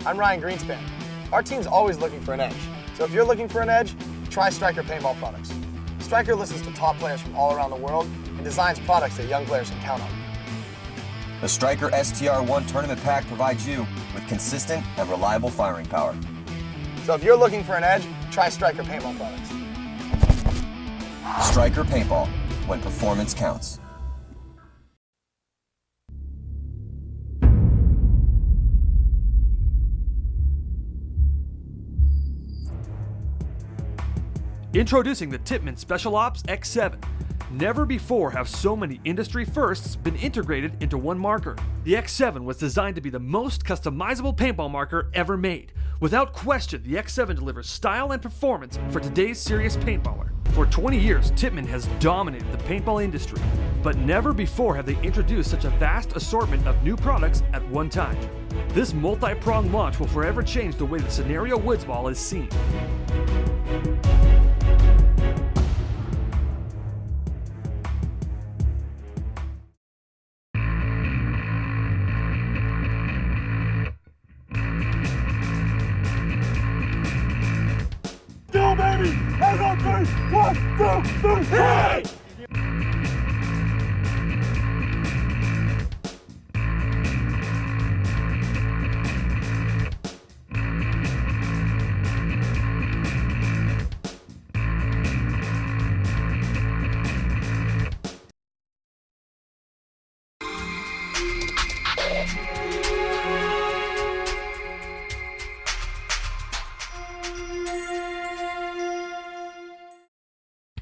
I'm Ryan Greenspan. Our team's always looking for an edge. So if you're looking for an edge, try Striker Paintball products. Striker listens to top players from all around the world and designs products that young players can count on. The Striker STR1 Tournament Pack provides you with consistent and reliable firing power. So if you're looking for an edge, try Striker Paintball products. Striker Paintball, when performance counts. Introducing the Tippmann Special Ops X7. Never before have so many industry firsts been integrated into one marker. The X7 was designed to be the most customizable paintball marker ever made. Without question, the X7 delivers style and performance for today's serious paintballer. For 20 years, Tippmann has dominated the paintball industry, but never before have they introduced such a vast assortment of new products at one time. This multi-pronged launch will forever change the way the scenario woods ball is seen. Go, baby! Hands on three! 1, 2, 3, hey!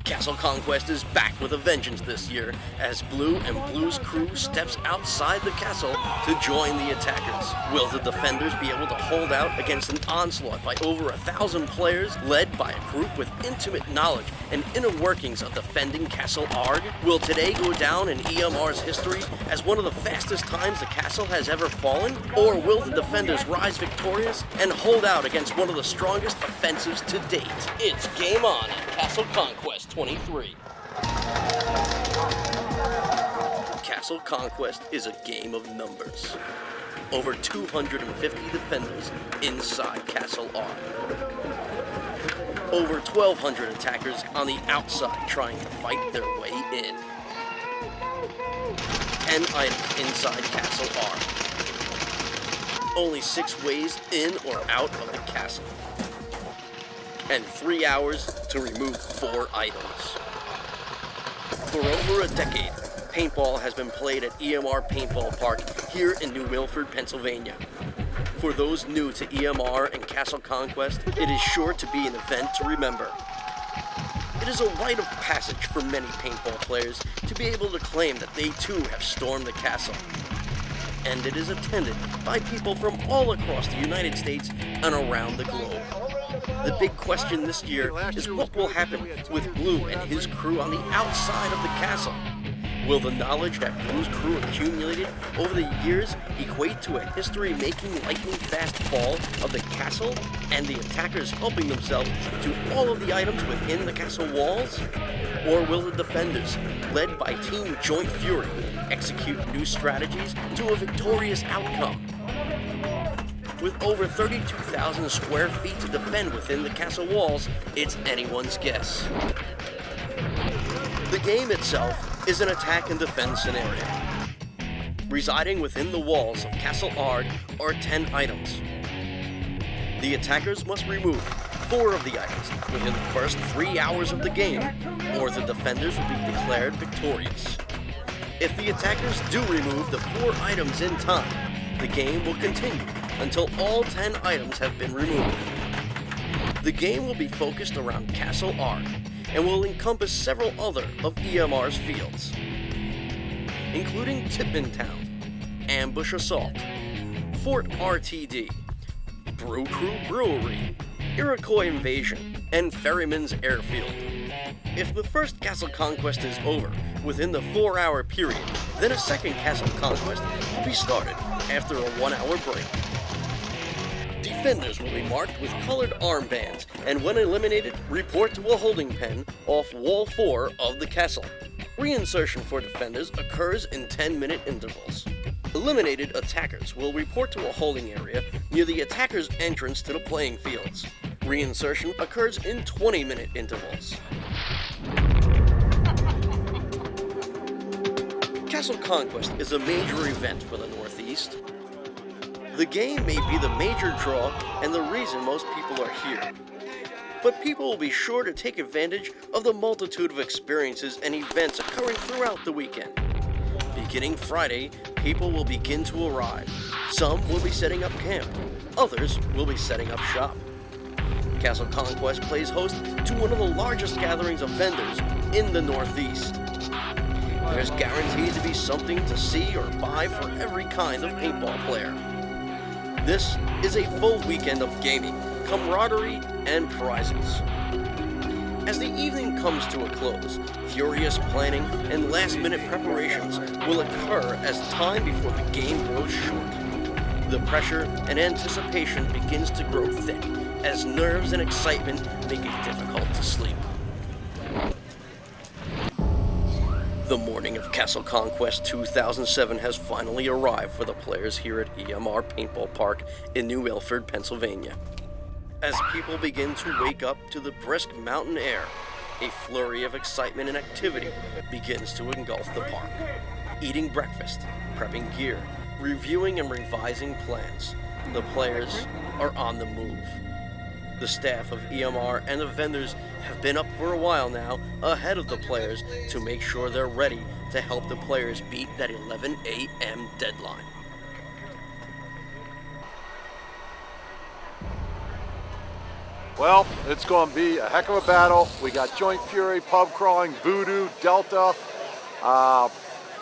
Castle Conquest is back with a vengeance this year, as Blue and Blue's crew steps outside the castle to join the attackers. Will the defenders be able to hold out against an onslaught by over 1,000 players, led by a group with intimate knowledge and inner workings of defending Castle Aarrgh? Will today go down in EMR's history as one of the fastest times the castle has ever fallen? Or will the defenders rise victorious and hold out against one of the strongest offensives to date? It's game on at Castle Conquest 23. Castle Conquest is a game of numbers. Over 250 defenders inside Castle Aarrgh. Over 1,200 attackers on the outside trying to fight their way in. 10 items inside Castle Aarrgh. Only 6 ways in or out of the castle. And 3 hours to remove 4 items. For over a decade, paintball has been played at EMR Paintball Park here in New Milford, Pennsylvania. For those new to EMR and Castle Conquest, it is sure to be an event to remember. It is a rite of passage for many paintball players to be able to claim that they too have stormed the castle. And it is attended by people from all across the United States and around the globe. The big question this year is what will happen with Blue and his crew on the outside of the castle. Will the knowledge that Blue's crew accumulated over the years equate to a history-making lightning-fast fall of the castle and the attackers helping themselves to all of the items within the castle walls? Or will the defenders, led by Team Joint Fury, execute new strategies to a victorious outcome? With over 32,000 square feet to defend within the castle walls, it's anyone's guess. The game itself is an attack and defend scenario. Residing within the walls of Castle Aarrgh are 10 items. The attackers must remove 4 of the items within the first 3 hours of the game, or the defenders will be declared victorious. If the attackers do remove the 4 items in time, the game will continue until all 10 items have been removed. The game will be focused around Castle Aarrgh and will encompass several other of EMR's fields, including Tippmann Town, Ambush Assault, Fort RTD, Brew Crew Brewery, Iroquois Invasion, and Ferryman's Airfield. If the first Castle Conquest is over within the 4-hour period, then a second Castle Conquest will be started after a 1-hour break. Defenders will be marked with colored armbands, and when eliminated, report to a holding pen off wall 4 of the castle. Reinsertion for defenders occurs in 10-minute intervals. Eliminated attackers will report to a holding area near the attacker's entrance to the playing fields. Reinsertion occurs in 20-minute intervals. Castle Conquest is a major event for the Northeast. The game may be the major draw and the reason most people are here. But people will be sure to take advantage of the multitude of experiences and events occurring throughout the weekend. Beginning Friday, people will begin to arrive. Some will be setting up camp. Others will be setting up shop. Castle Conquest plays host to one of the largest gatherings of vendors in the Northeast. There's guaranteed to be something to see or buy for every kind of paintball player. This is a full weekend of gaming, camaraderie, and prizes. As the evening comes to a close, furious planning and last-minute preparations will occur as time before the game grows short. The pressure and anticipation begins to grow thick as nerves and excitement make it difficult to sleep. The morning of Castle Conquest 2007 has finally arrived for the players here at EMR Paintball Park in New Milford, Pennsylvania. As people begin to wake up to the brisk mountain air, a flurry of excitement and activity begins to engulf the park. Eating breakfast, prepping gear, reviewing and revising plans, the players are on the move. The staff of EMR and the vendors have been up for a while now, ahead of the players, to make sure they're ready to help the players beat that 11 a.m. deadline. Well, it's going to be a heck of a battle. We got Joint Fury, Pub Crawling, Voodoo, Delta,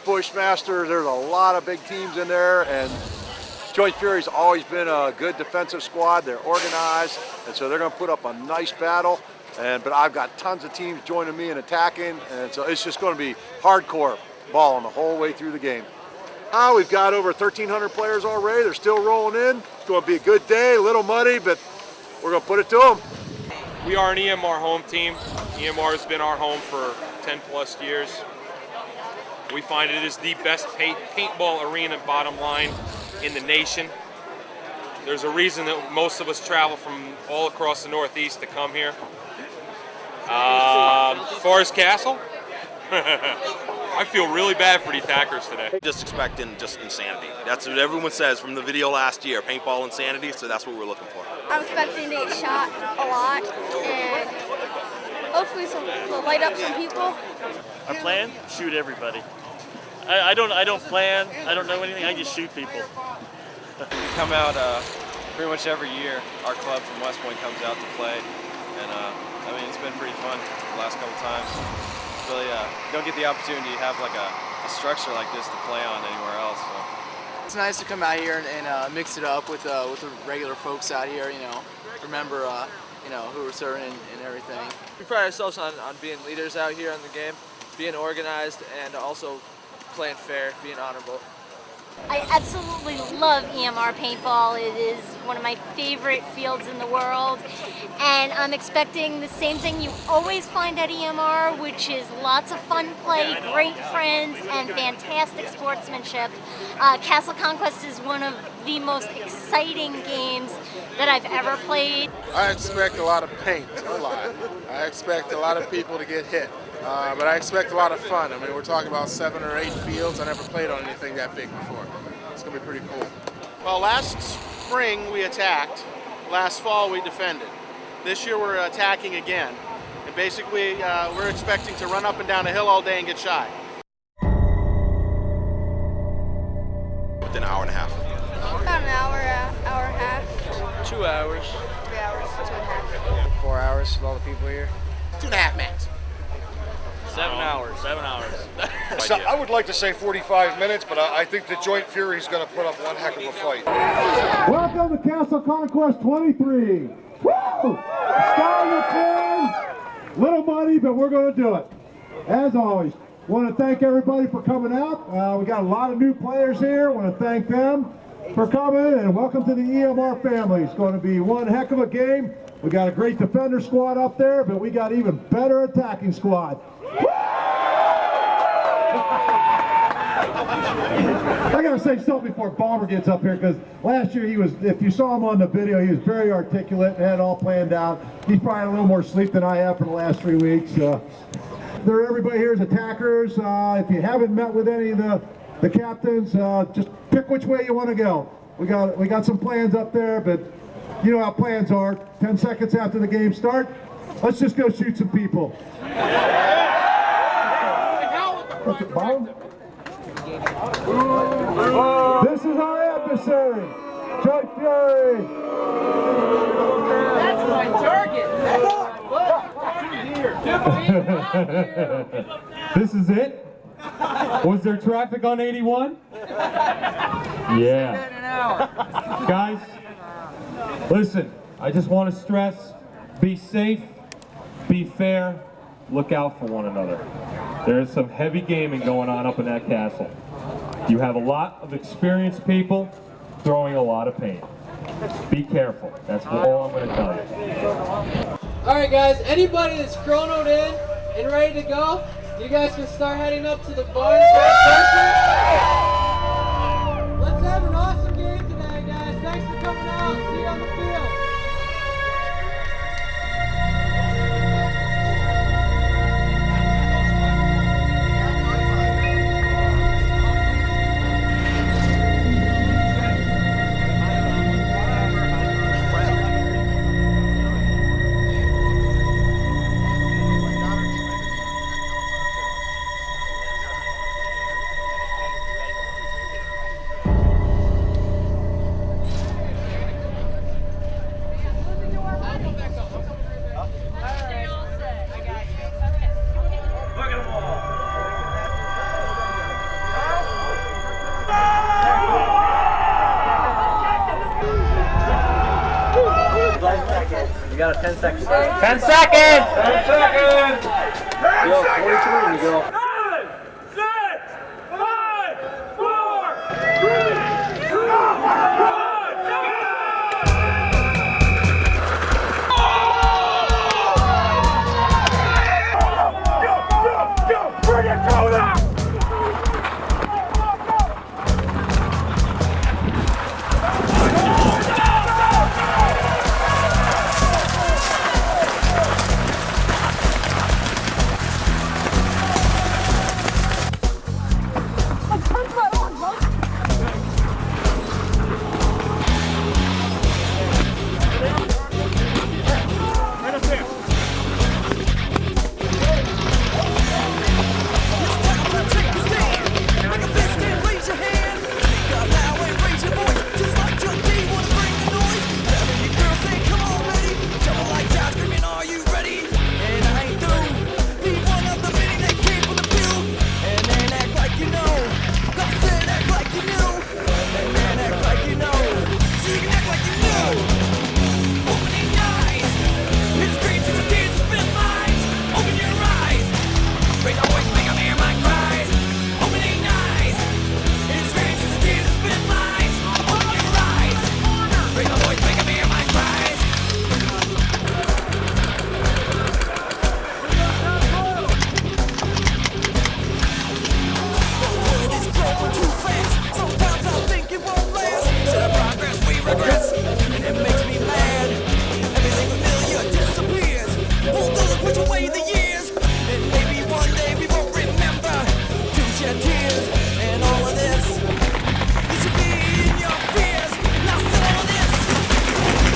Bushmaster. There's a lot of big teams in there, and Joint Fury's always been a good defensive squad. They're organized, and so they're going to put up a nice battle. But I've got tons of teams joining me in attacking, and so it's just going to be hardcore balling the whole way through the game. We've got over 1,300 players already. They're still rolling in. It's going to be a good day, a little muddy, but we're going to put it to them. We are an EMR home team. EMR has been our home for 10 plus years. We find it is the best paintball arena, bottom line, in the nation. There's a reason that most of us travel from all across the Northeast to come here. As far as Castle, I feel really bad for the attackers today. Just expecting just insanity. That's what everyone says from the video last year, paintball insanity, so that's what we're looking for. I'm expecting to get shot a lot and hopefully we'll light up some people. Our plan? Shoot everybody. I don't plan, I don't know anything, I just shoot people. We come out pretty much every year. Our club from West Point comes out to play, and I mean, it's been pretty fun the last couple times. Really don't get the opportunity to have like a structure like this to play on anywhere else. So. It's nice to come out here and mix it up with the regular folks out here. You know, remember who we're serving and everything. We pride ourselves on being leaders out here in the game, being organized, and also playing fair, being honorable. I absolutely love EMR Paintball. It is one of my favorite fields in the world, and I'm expecting the same thing you always find at EMR, which is lots of fun play, great friends, and fantastic sportsmanship. Castle Conquest is one of the most exciting games that I've ever played. I expect a lot of paint, a lot. I expect a lot of people to get hit. But I expect a lot of fun. I mean, we're talking about 7 or 8 fields. I never played on anything that big before. It's going to be pretty cool. Well, last spring we attacked. Last fall we defended. This year we're attacking again. And basically we're expecting to run up and down a hill all day and get shot. Within an hour and a half. About an hour and a half. 2 hours. 3 hours, 2.5. 4 hours with all the people here. 2.5 max. 7 hours. 7 hours. So I would like to say 45 minutes, but I think the Joint Fury is going to put up one heck of a fight. Welcome to Castle Conquest 23. Woo! Start your plan. Little muddy, but we're going to do it. As always, want to thank everybody for coming out. We got a lot of new players here. Want to thank them for coming, and welcome to the EMR family. It's going to be one heck of a game. We got a great defender squad up there, but we got even better attacking squad. I gotta say something before Bomber gets up here, because last year he was, if you saw him on the video, he was very articulate and had it all planned out. He's probably had a little more sleep than I have for the last 3 weeks. Everybody here is attackers. If you haven't met with any of the captains, just pick which way you want to go. We got some plans up there, but you know how plans are. 10 seconds after the game start, let's just go shoot some people. This is our adversary, Joy Fury. That's my target. This is it? Was there traffic on 81? Yeah. Guys, listen, I just want to stress, be safe, be fair, look out for one another. There is some heavy gaming going on up in that castle. You have a lot of experienced people throwing a lot of paint. Be careful. That's all I'm going to tell you. All right, guys. Anybody that's chronoed in and ready to go, you guys can start heading up to the barn. Let's have an awesome game today, guys. Thanks for coming out. See you on the field. You got a 10 seconds. 10 seconds! 10 seconds! Yo, 43 and you go. 9, 6, 5, 4, 3, 2, 1, go! Bring it to them!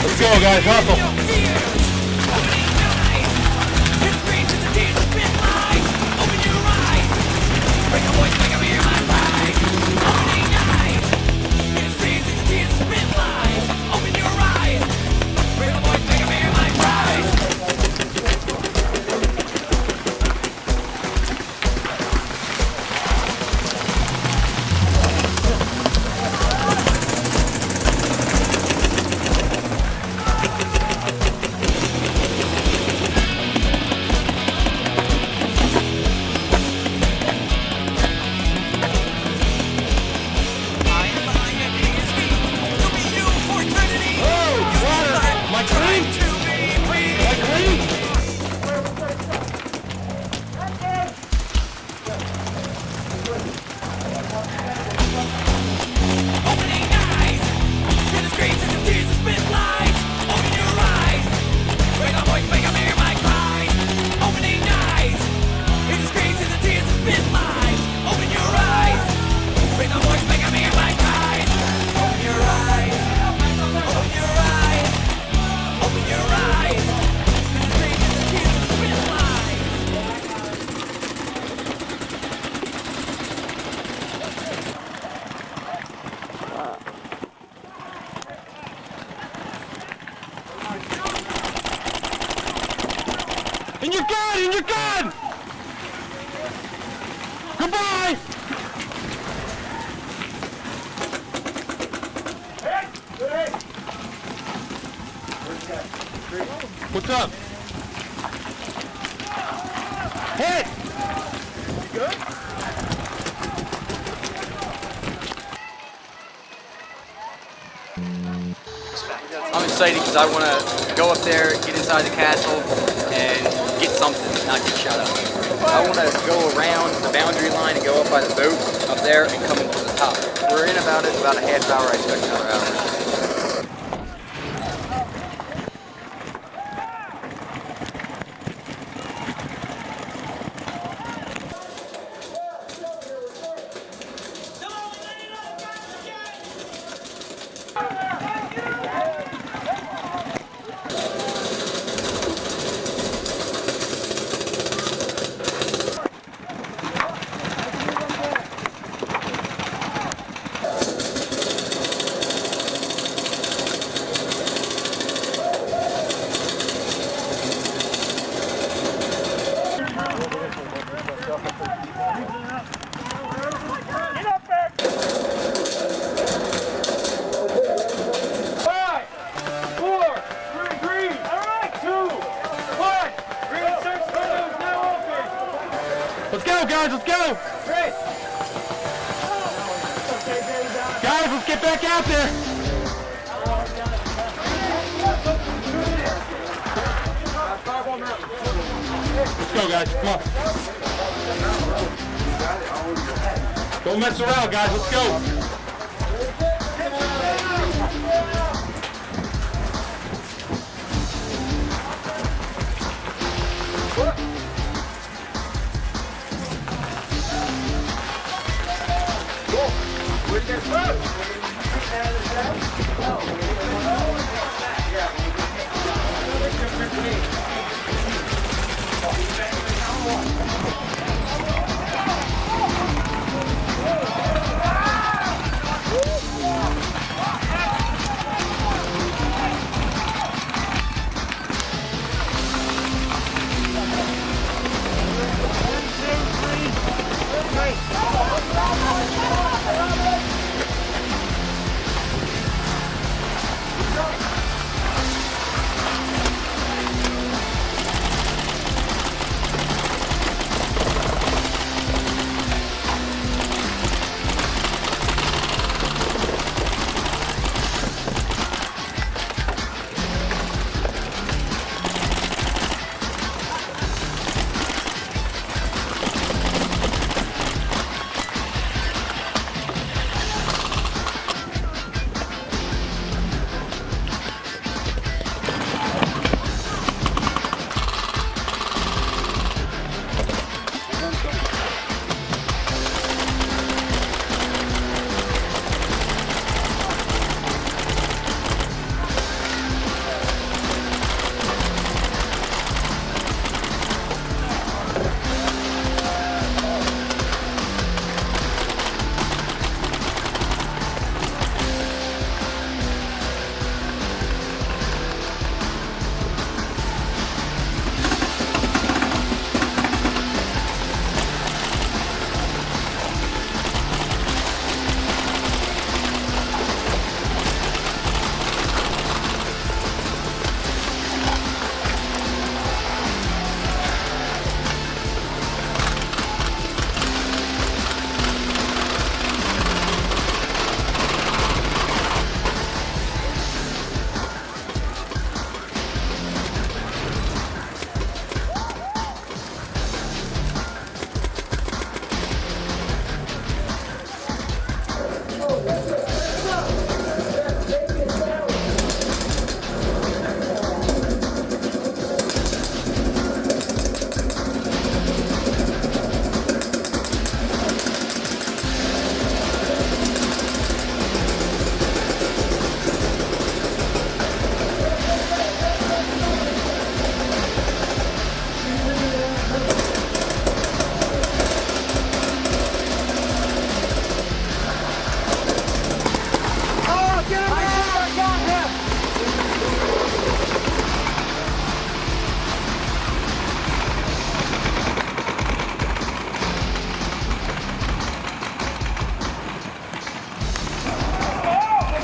Let's go, guys. Hustle. And you're good! And you're good! Goodbye! What's up? Hit! You good? I'm excited because I want to go up there, get inside the castle, and get something, not get shot up. I want to go around the boundary line and go up by the boat up there and come into the top. We're in about a half hour. I expect another hour. Let's go, guys, let's go! Great. Guys, let's get back out there! Let's go, guys, come on. Don't mess around, guys, let's go!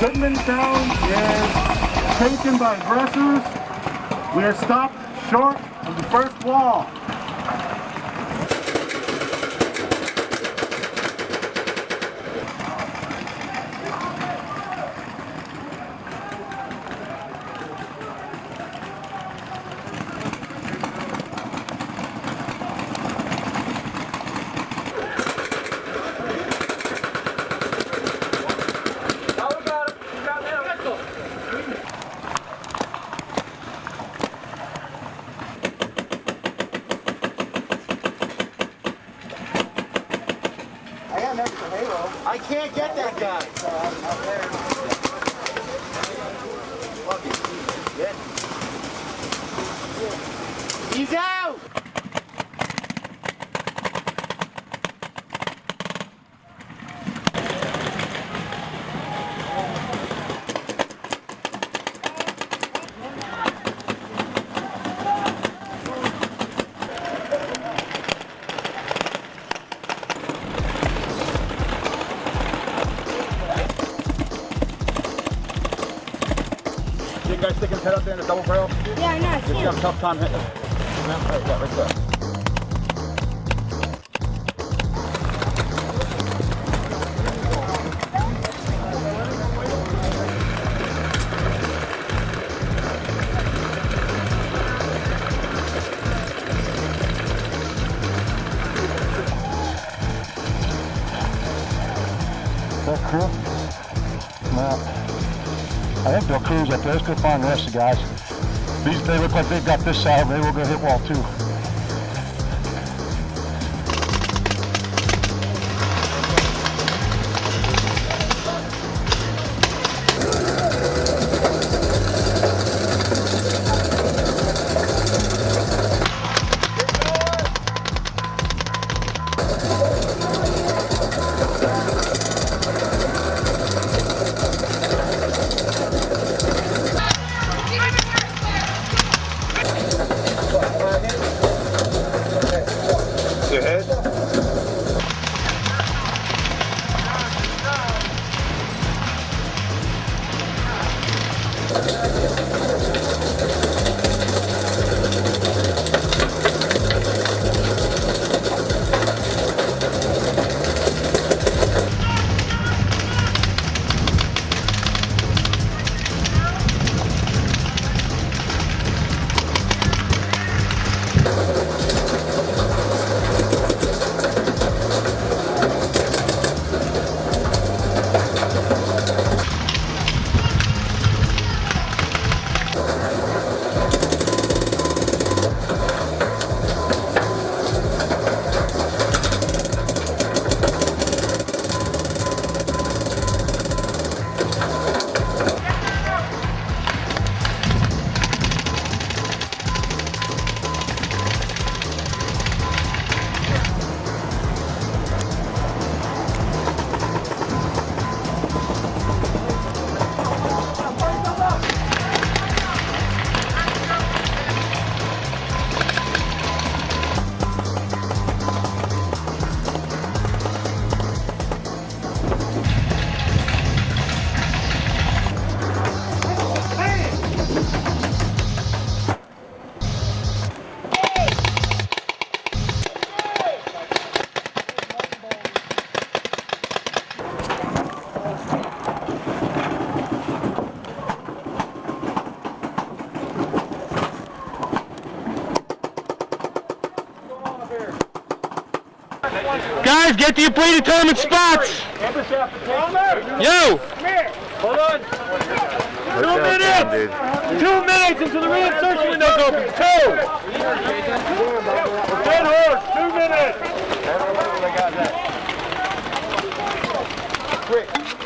Goodman down is taken by aggressors. We are stopped short of the first wall. I can't get that guy. He's out. You guys sticking his head up there in the double barrel? Yeah, I know. I Just see have a tough time hitting it. Yeah, right there. Is that crew? No. I think they'll cruise up there. Let's go find the rest of the guys. They look like they've got this side. Maybe we'll go hit wall too. Guys, get to your predetermined spots! Yo! Hold on. 2 minutes! 2 minutes until the reinsertion window's open. 2! Dead horse, 2 minutes.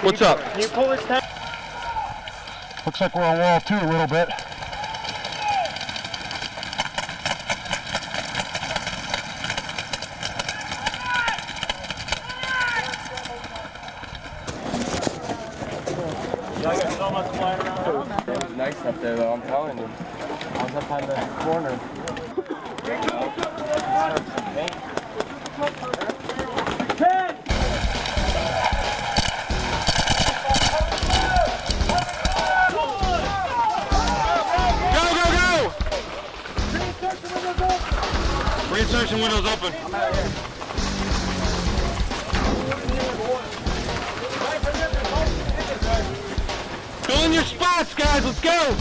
What's up? Can you pull this down? Looks like we're on wall 2 a little bit. It was nice up there though, I'm telling you. I was up on the corner. Reinsertion window's open. Fill in your spots, guys. Let's go.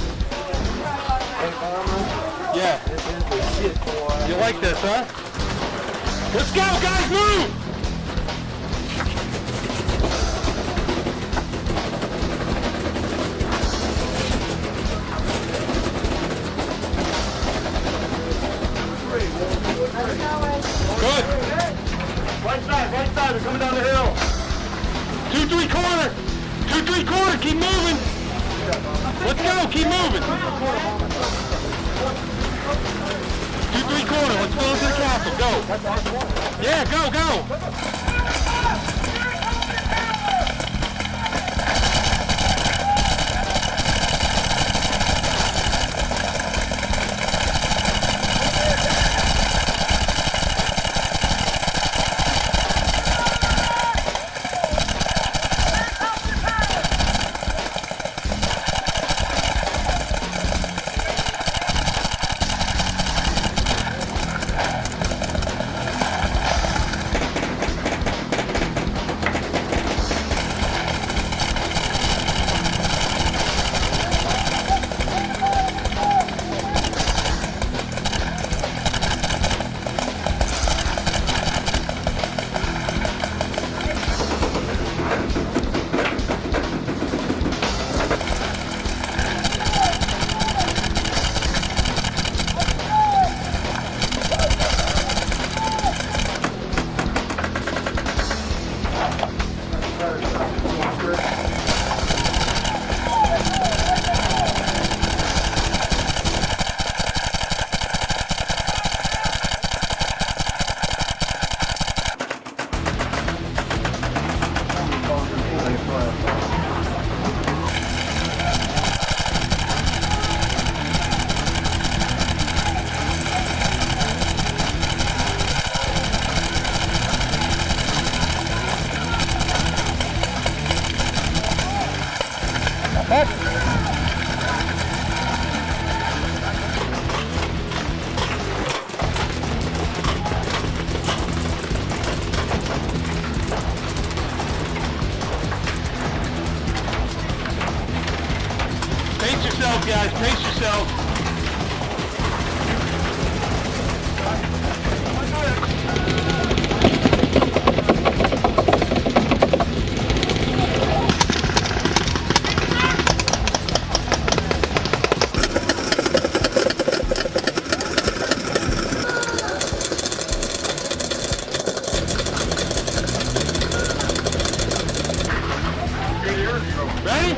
Yeah. You like this, huh? Let's go, guys. Move. Good. Right side, we're coming down the hill. 2-3 corner. 2-3 corner, keep moving. Let's go, keep moving. 2-3 corner, let's go into the castle, go. Yeah, go. Pace yourself, guys, pace yourself. Ready?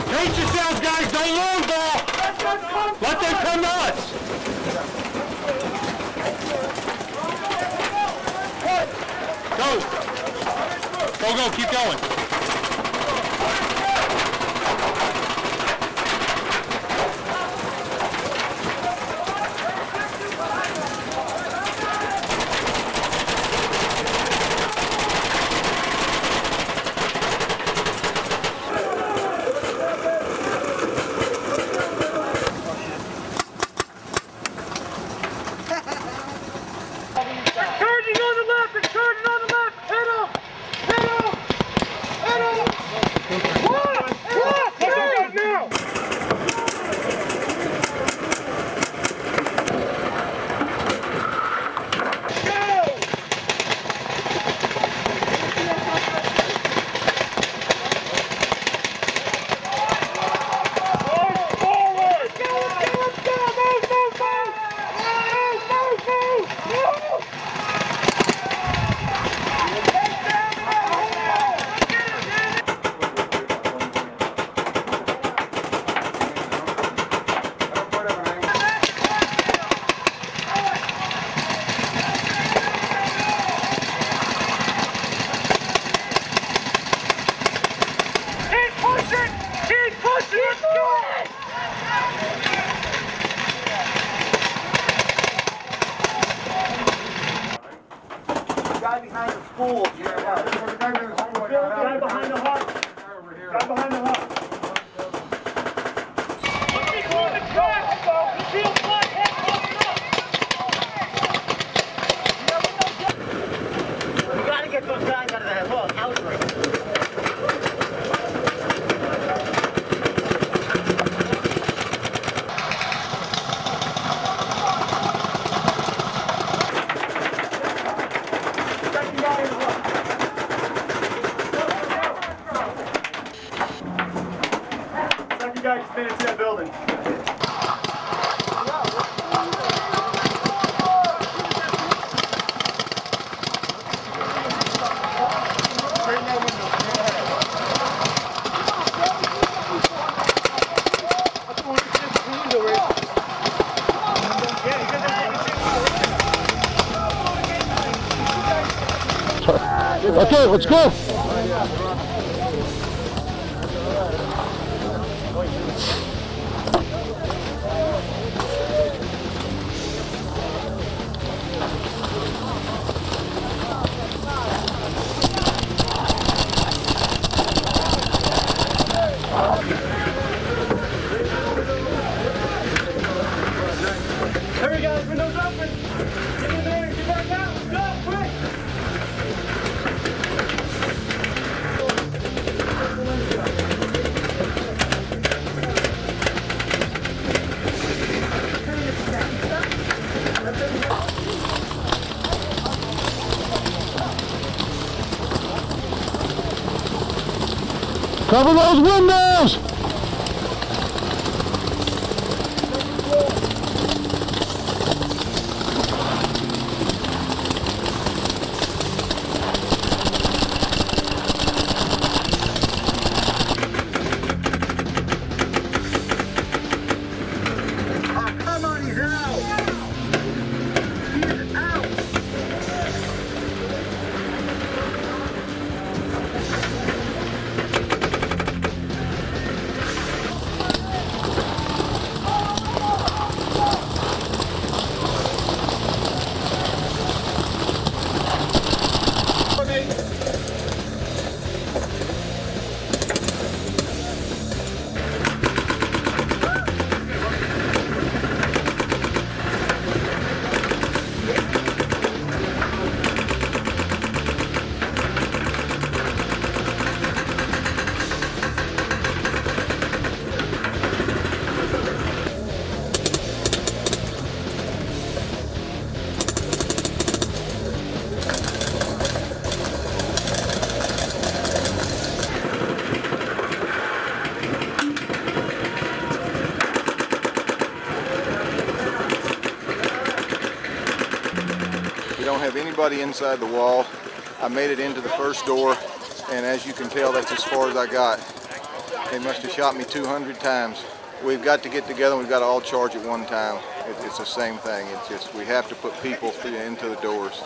Pace yourselves, guys. Don't long ball. Let them come to us. Go. Go. Keep going. building. Okay, let's go. Hurry guys, windows open. Get in there, get back out. Let's go, quick. Cover those windows. Don't have anybody inside the wall. I made it into the first door, and as you can tell, that's as far as I got. They must have shot me 200 times. We've got to get together, we've got to all charge at one time. It's the same thing. It's just we have to put people into the doors.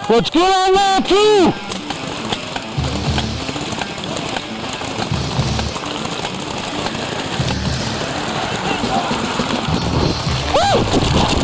Let's get on there too! Woo!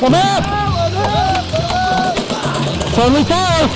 Come up! Friendly fire!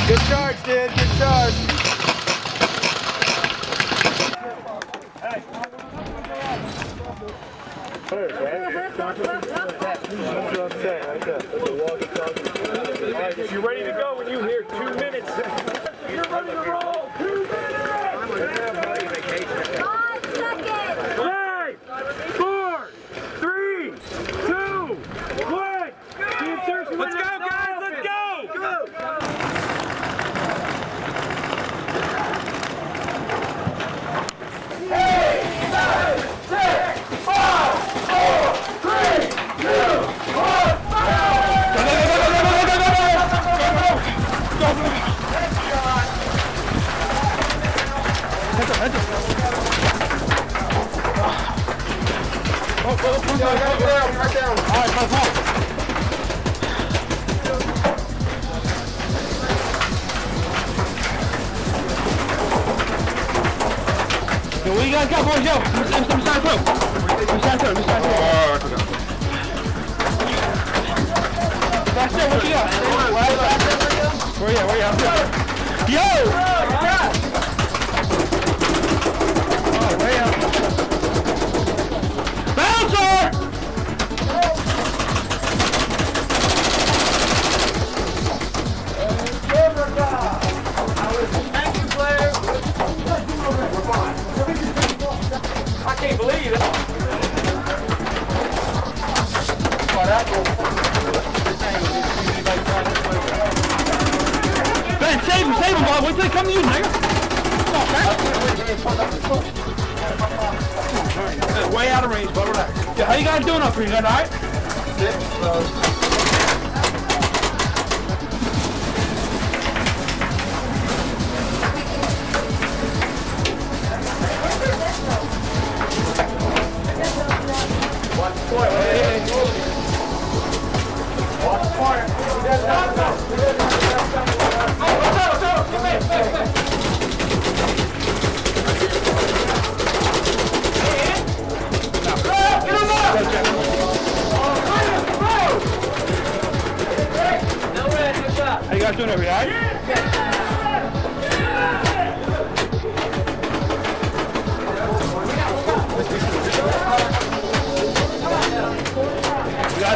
Good charge, dude. Good charge. If you're ready to go when you hear 2 minutes, you're ready to roll. 2 minutes. 5 seconds. 5, 4, 3, 2, 1. The insertion. Let's go, guys. Let's go. Go. 8, 7, 6, 5, 4, 3, 2, 1. Right down. All right, come. Yo, what you guys got, boys? Yo, I'm side through. I'm side through. That's it. What you got? Where you at? Yo! Oh, way up. Bouncer! Thank you, players. I can't believe it. Ben, save him, Bob. Wait till they come to you, nigga. Way out of range, but relax. Yeah, how you guys doing up here? You guys all right? How you guys doing over here, all right?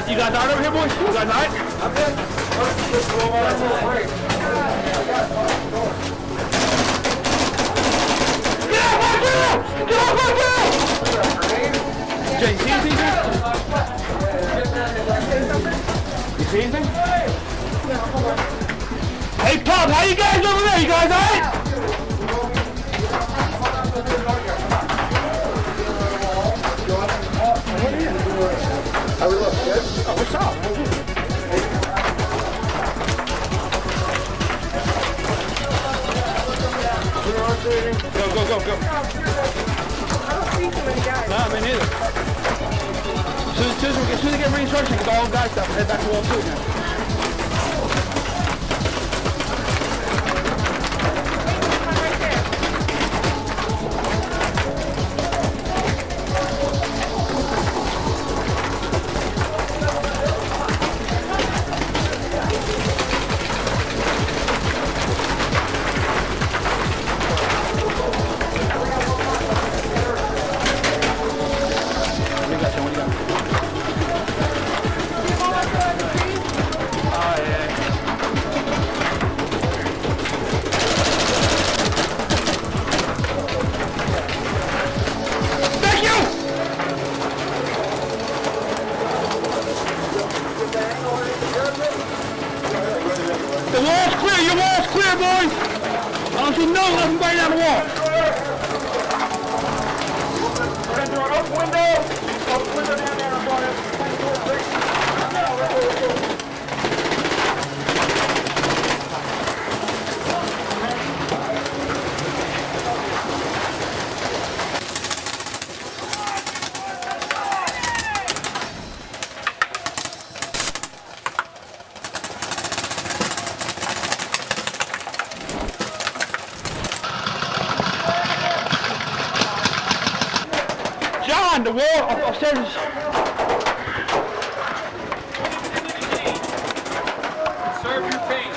You guys all right over here, boys? You guys all right? I'm good. Get off my girl! Jay, Evening. Hey, Pop, how you guys over there? You guys all right? What's up? Go. Nah, me neither. As soon as we get reinstruction, get all guys stuff, head back to wall 2 again. The wall upstairs. Serve your paint.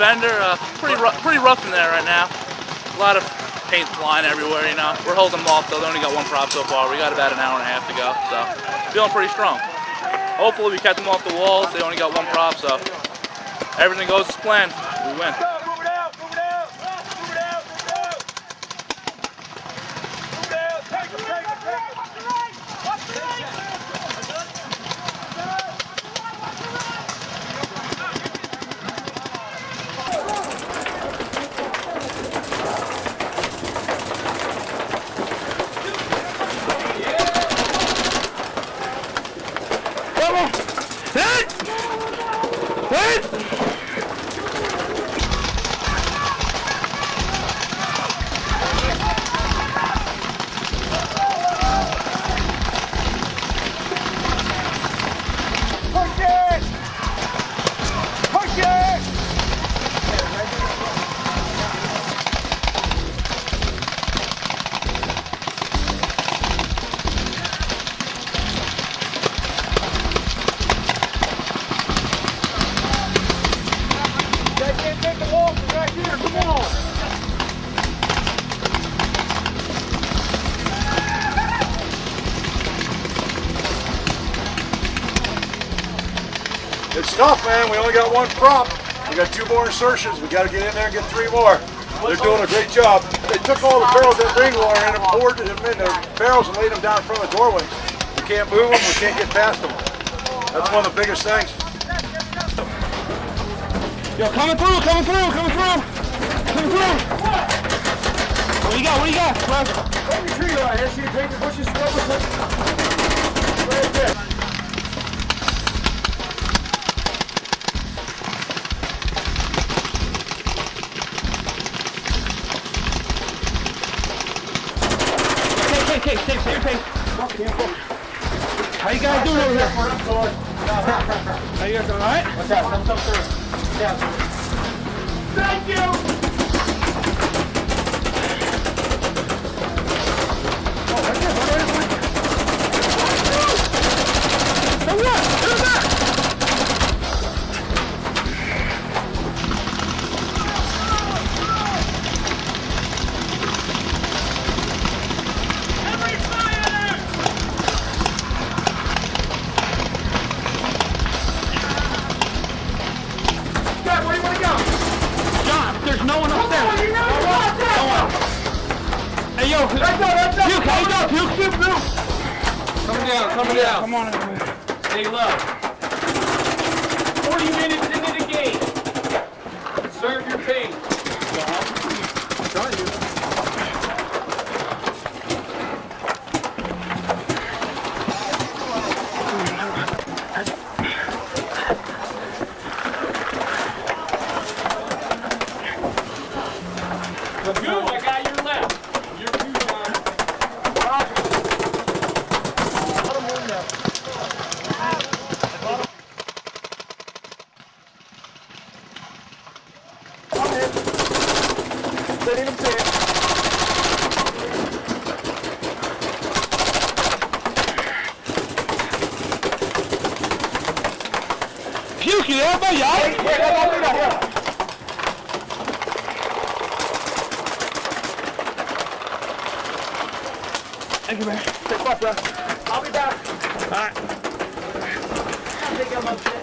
Defender, pretty rough in there right now. A lot of paint flying everywhere, you know. We're holding them off though. They only got one prop so far. We got about an hour and a half to go, so feeling pretty strong. Hopefully we kept them off the walls. They only got one prop, so everything goes as planned. We win. It's tough, man. We only got one prop. We got 2 more insertions. We got to get in there and get 3 more. They're doing a great job. They took all the barrels that rainwater in and poured them in the barrels and laid them down in front of the doorways. We can't move them. We can't get past them. That's one of the biggest things. Yo, coming through, coming through, coming through, coming through. What do you got? What do you got? Take the tree line. Let's see you take the bushes. Right there. Take your pace. How you guys doing over there? How you guys doing, all right? What's up? Come through. Yeah. Thank you! Coming down. Come on. Stay low. 40 minutes into the game. Serve your paint. I'm trying to. I got your left. Your two on. Puke it up, y'all! Thank you, man. Take off, bro. I'll be back. All right. I think I'm upset.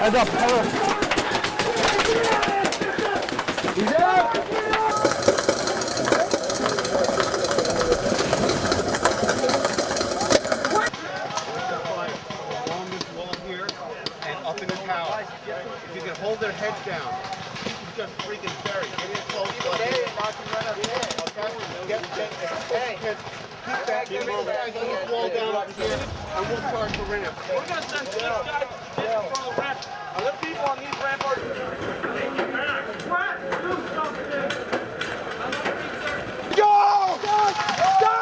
Heads up, head up. He's out. Along this wall here and up in the tower. If you can hold their heads down, just freaking bury. Get in close. Okay? Keep back. Keep moving. Guys on this wall down up here, and we'll charge the ramp. We're going to send 6 guys in front of the ramp. Other people on these ramp are... Go! Go! Go!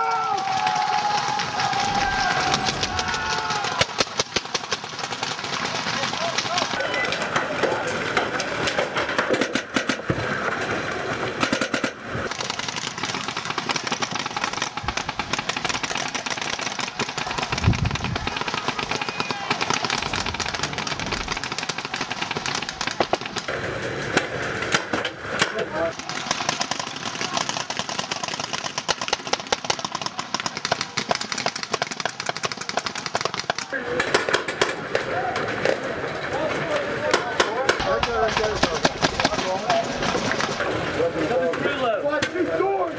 Watch these doors!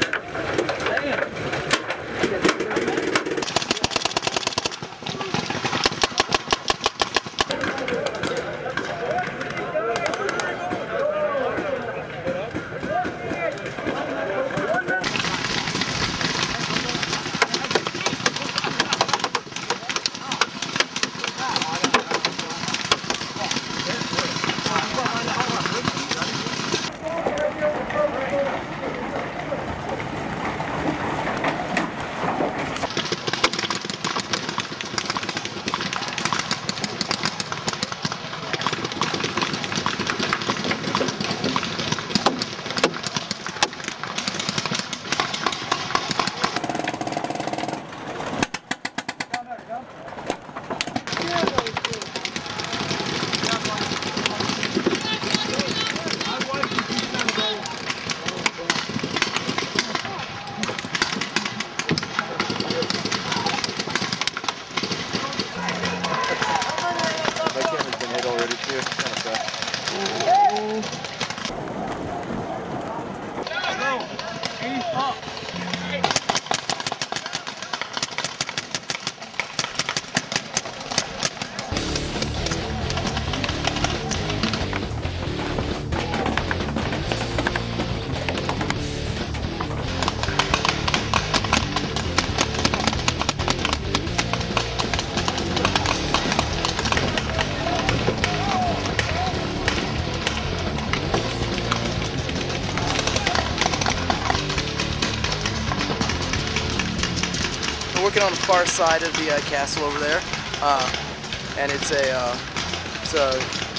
We're working on the far side of the castle over there, and it's a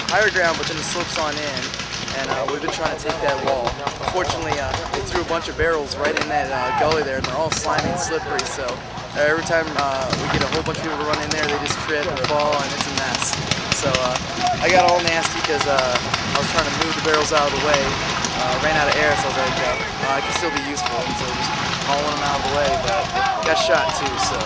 higher ground, but then it slopes on in, and we've been trying to take that wall. Unfortunately, they threw a bunch of barrels right in that gully there, and they're all slimy and slippery, so every time we get a whole bunch of people to run in there, they just trip and fall, and it's a mess. So I got all nasty because I was trying to move the barrels out of the way, ran out of air, so I was like, I can still be useful, and so just hauling them out of the way, but got shot too, so.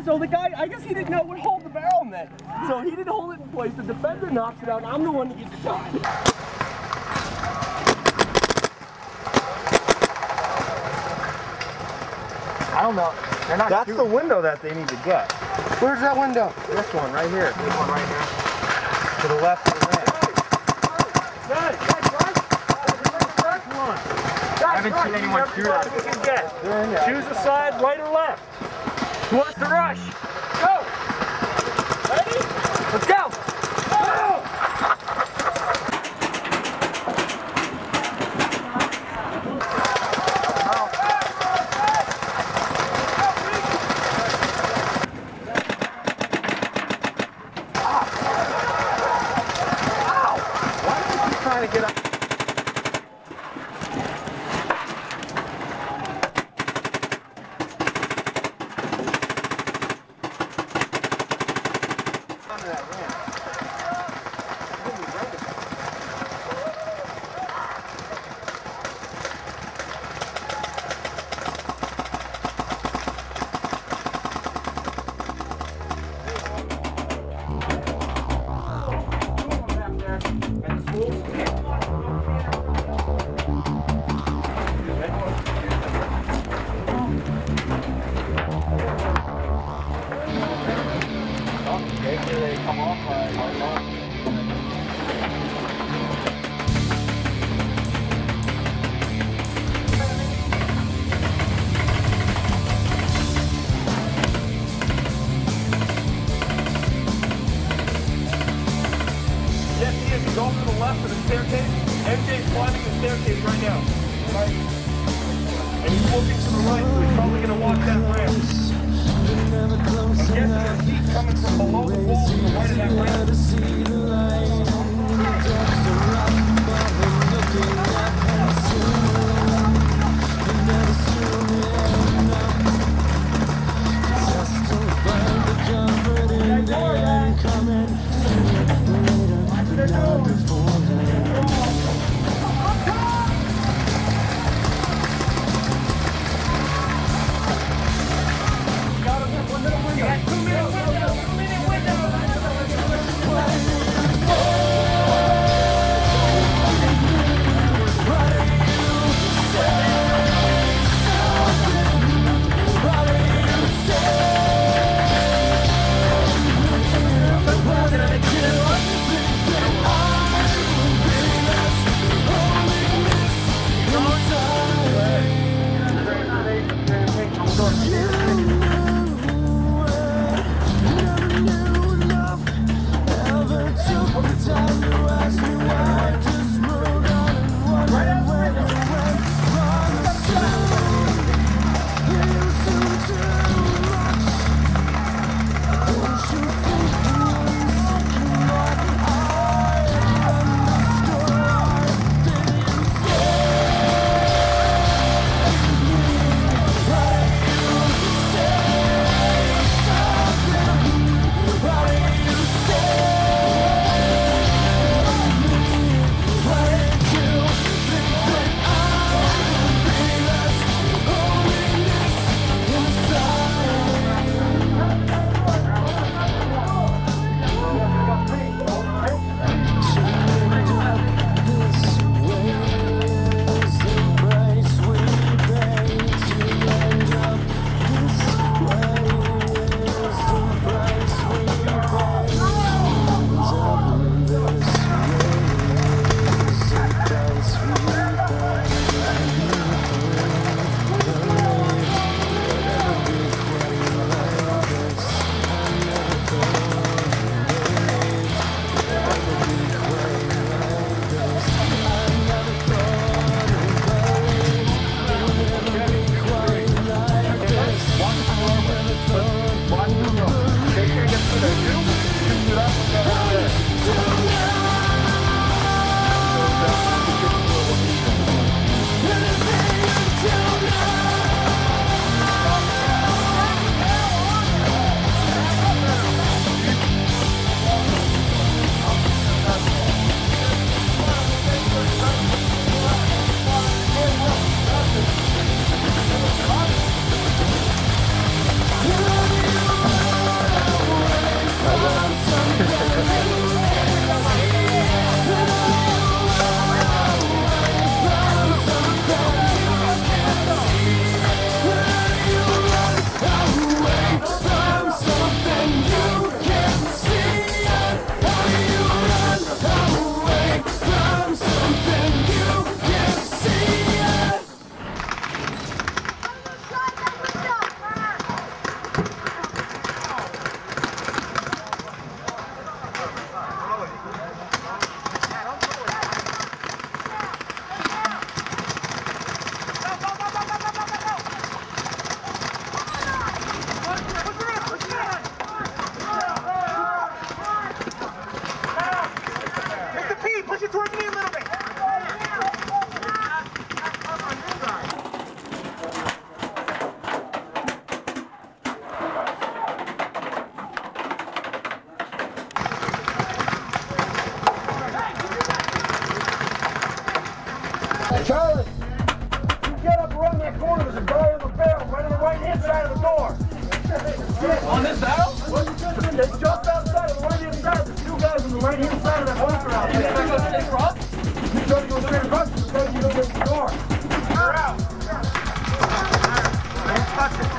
So the guy, I guess he didn't know what hold the barrel meant. So he didn't hold it in place. The defender knocks it out, and I'm the one that gets the shot. I don't know. They're not. That's the window that they need to get. Where's that window? This one right here. This one right here. To the left of the ramp. I haven't seen anyone shoot that. Choose a side, right or left. Who wants to rush? Go! Ready? Let's go! Go! Why are you trying to get up? Go to the left of the staircase. MJ's climbing the staircase right now. Right? And he's looking to the right, so he's probably going to walk that ramp. I'm guessing there's heat coming from below the wall to the right of that ramp. Charlie, you get up around that corner. There's a guy on the barrel right on the right-hand side of the door. On this barrel? It's just outside of the right-hand side. There's two guys on the right-hand side of that bunker out there. You trying to go straight across? You trying to go straight across because you don't get the door. You're out. Don't touch it.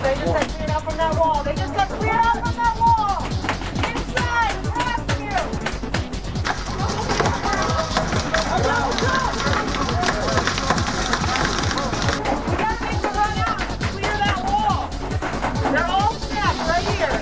They just got cleared out from that wall. They just got cleared out from that wall. Inside, past you. We gotta make them run out and clear that wall. They're all stacked right here.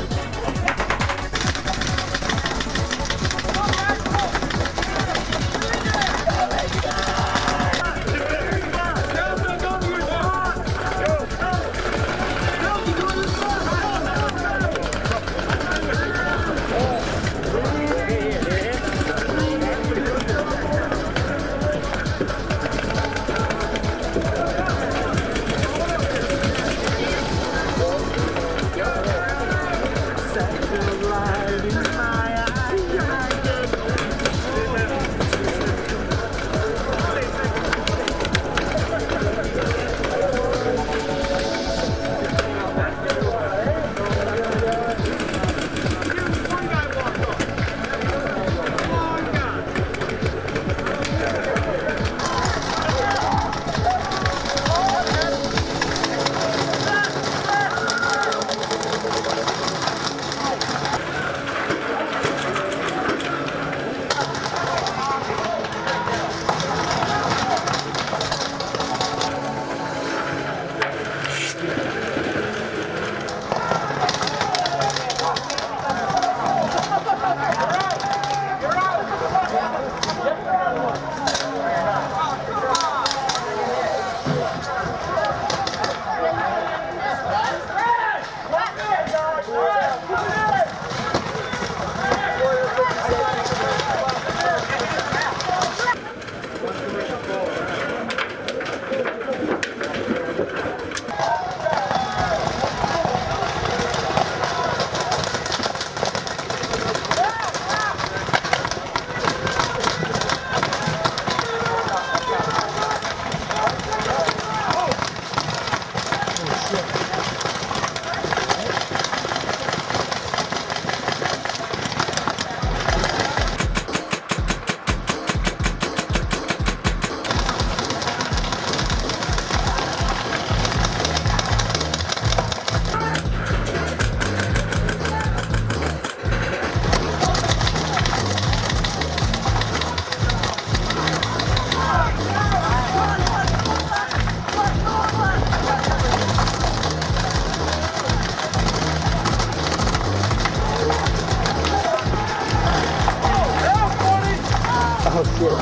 Pull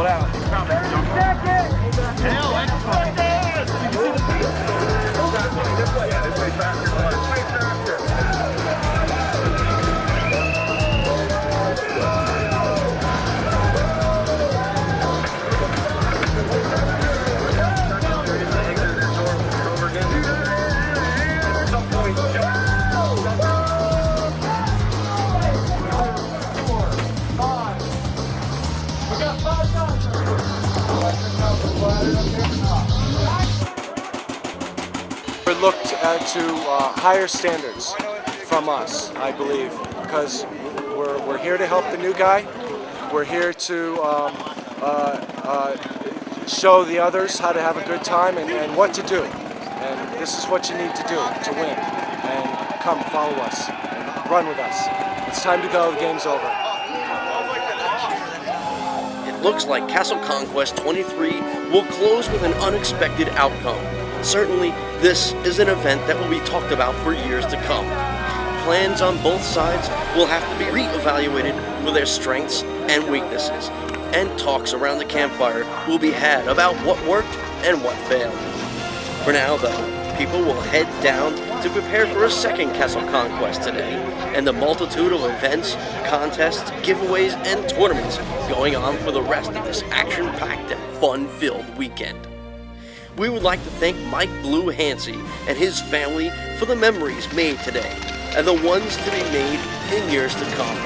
it out. We looked to higher standards from us, I believe, because we're here to help the new guy. We're here to show the others how to have a good time and what to do. And this is what you need to do to win. And come, follow us, and run with us. It's time to go, the game's over. It looks like Castle Conquest XXIII will close with an unexpected outcome. Certainly, this is an event that will be talked about for years to come. Plans on both sides will have to be re-evaluated for their strengths and weaknesses, and talks around the campfire will be had about what worked and what failed. For now, though, people will head down to prepare for a second Castle Conquest today, and the multitude of events, contests, giveaways, and tournaments going on for the rest of this action-packed and fun-filled weekend. We would like to thank Mike Blue Hansey and his family for the memories made today, and the ones to be made in years to come.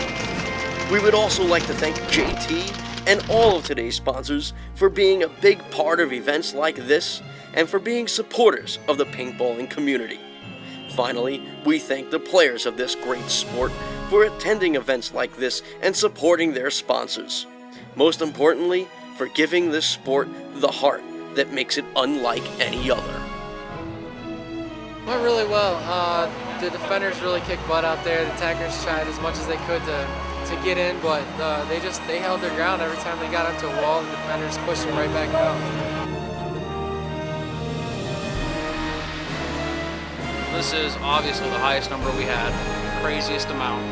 We would also like to thank JT and all of today's sponsors for being a big part of events like this, and for being supporters of the paintballing community. Finally, we thank the players of this great sport for attending events like this and supporting their sponsors. Most importantly, for giving this sport the heart that makes it unlike any other. Went really well. The defenders really kicked butt out there. The attackers tried as much as they could to get in, but they held their ground every time they got up to a wall. The defenders pushed them right back out. This is obviously the highest number we had, craziest amount.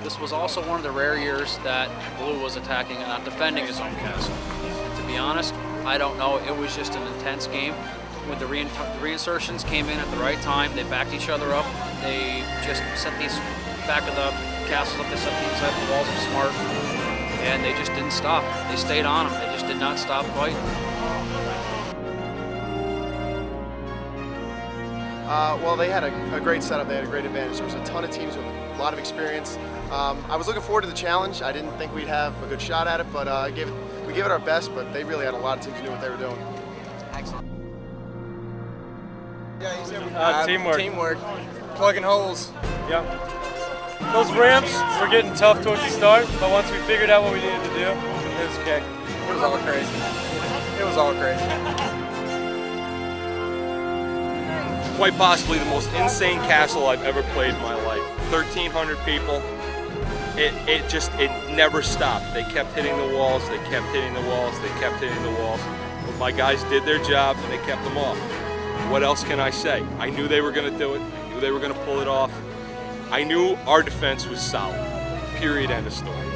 This was also one of the rare years that Blue was attacking and not defending his own castle. And to be honest, I don't know, it was just an intense game. When the reinsertions came in at the right time, they backed each other up. They just set these back of the castles up, they set the inside of the walls up smart, and they just didn't stop. They stayed on them, they just did not stop fighting. Well, they had a great setup, they had a great advantage. There was a ton of teams with a lot of experience. I was looking forward to the challenge. I didn't think we'd have a good shot at it, but we gave it our best, but they really had a lot of teams who knew what they were doing. Excellent. Teamwork. Teamwork. Plugging holes. Yep. Those ramps were getting tough towards the start, but once we figured out what we needed to do, it was okay. It was all crazy. It was all crazy. Quite possibly the most insane castle I've ever played in my life. 1,300 people, it never stopped. They kept hitting the walls, they kept hitting the walls, they kept hitting the walls. But my guys did their job and they kept them off. What else can I say? I knew they were going to do it. I knew they were going to pull it off. I knew our defense was solid. Period, end of story.